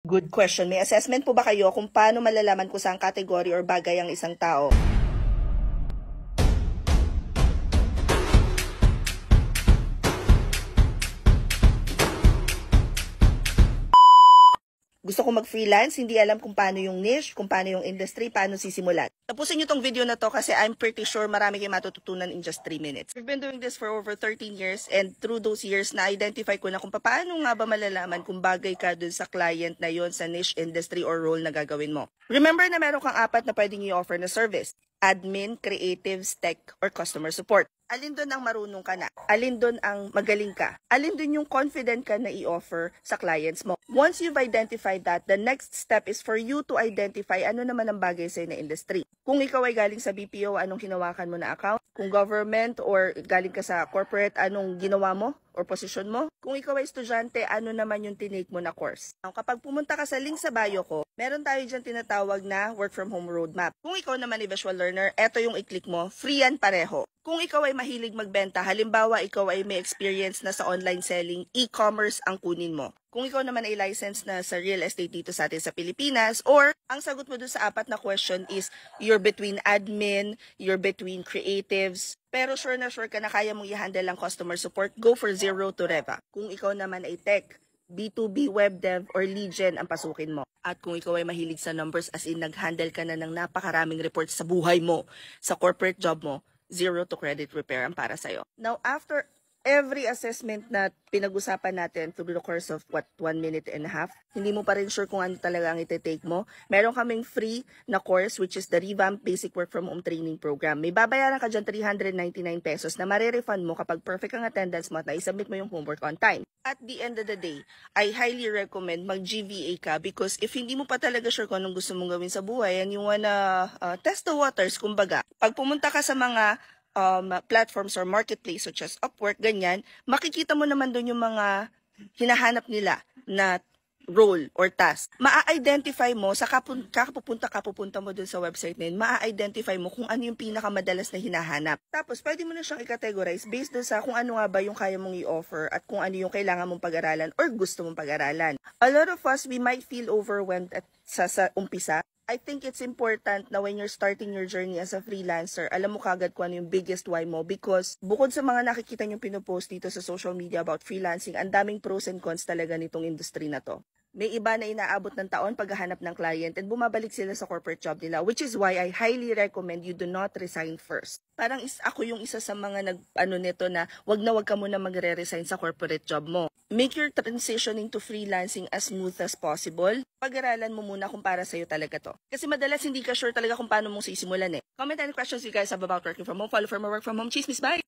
Good question. May assessment po ba kayo kung paano malalaman kung saang category or bagay ang isang tao? Gusto ko mag-freelance, hindi alam kung paano yung niche, kung paano yung industry, paano sisimulan. Tapusin nyo tong video na to kasi I'm pretty sure marami kayong matututunan in just 3 minutes. We've been doing this for over 13 years and through those years na-identify ko na kung paano nga ba malalaman kung bagay ka dun sa client na yon, sa niche, industry, or role na gagawin mo. Remember na meron kang 4 na pwedeng i-offer na service: admin, creatives, tech, or customer support. Alin doon ang marunong ka na? Alin doon ang magaling ka? Alin doon yung confident ka na i-offer sa clients mo? Once you've identified that, the next step is for you to identify ano naman ang bagay sa'yo na industry. Kung ikaw ay galing sa BPO, anong hinawakan mo na account? Kung government or galing ka sa corporate, anong ginawa mo or posisyon mo? Kung ikaw ay estudyante, ano naman yung tinake mo na course? Kapag pumunta ka sa link sa bio ko, meron tayo dyan tinatawag na work from home roadmap. Kung ikaw naman ay visual learner, eto yung i-click mo, free yan pareho. Kung ikaw ay mahilig magbenta, halimbawa ikaw ay may experience na sa online selling, e-commerce ang kunin mo. Kung ikaw naman ay licensed na sa real estate dito sa atin sa Pilipinas, or ang sagot mo dun sa 4 na question is you're between admin, you're between creatives, pero sure na sure ka na kaya mong i-handle ang customer support, go for Zero to Reva. Kung ikaw naman ay tech, B2B, web dev, or lead gen ang pasukin mo. At kung ikaw ay mahilig sa numbers, as in nag-handle ka na ng napakaraming reports sa buhay mo, sa corporate job mo, Zero to Credit Repair ang para sa'yo. Now, after every assessment na pinag-usapan natin through the course of 1.5 minutes, hindi mo pa rin sure kung ano talaga ang iti-take mo, meron kaming free na course which is the Revamped Basic Work from Home Training Program. May babayaran ka dyan 399 pesos na marirefund mo kapag perfect ang attendance mo at na-submit mo yung homework on time. At the end of the day, I highly recommend mag-GVA ka because if hindi mo pa talaga sure kung anong gusto mong gawin sa buhay and you wanna test the waters, kumbaga, pag pumunta ka sa mga platforms or marketplace such as Upwork, ganyan, makikita mo naman doon yung mga hinahanap nila na role or task. Ma-identify mo, sa kapupunta mo doon sa website na yun, ma-identify mo kung ano yung pinakamadalas na hinahanap. Tapos, pwede mo na siyang i-categorize based doon sa kung ano nga ba yung kaya mong i-offer at kung ano yung kailangan mong pag-aralan or gusto mong pag-aralan. A lot of us, we might feel overwhelmed at sa umpisa. I think it's important na when you're starting your journey as a freelancer, alam mo kagad kung ano yung biggest why mo because bukod sa mga nakikita nyo pinopost dito sa social media about freelancing, ang daming pros and cons talaga nitong industry na to. May iba na inaabot ng taon paghahanap ng client and bumabalik sila sa corporate job nila, which is why I highly recommend you do not resign first. Parang ako yung isa sa mga nito na wag ka muna magre-resign sa corporate job mo. Make your transition into freelancing as smooth as possible. Pag-aralan mo muna kung para sa'yo talaga to. Kasi madalas hindi ka sure talaga kung paano mong sisimulan eh. Comment any questions you guys have about working from home. Follow for more work from home. Chismis, bye!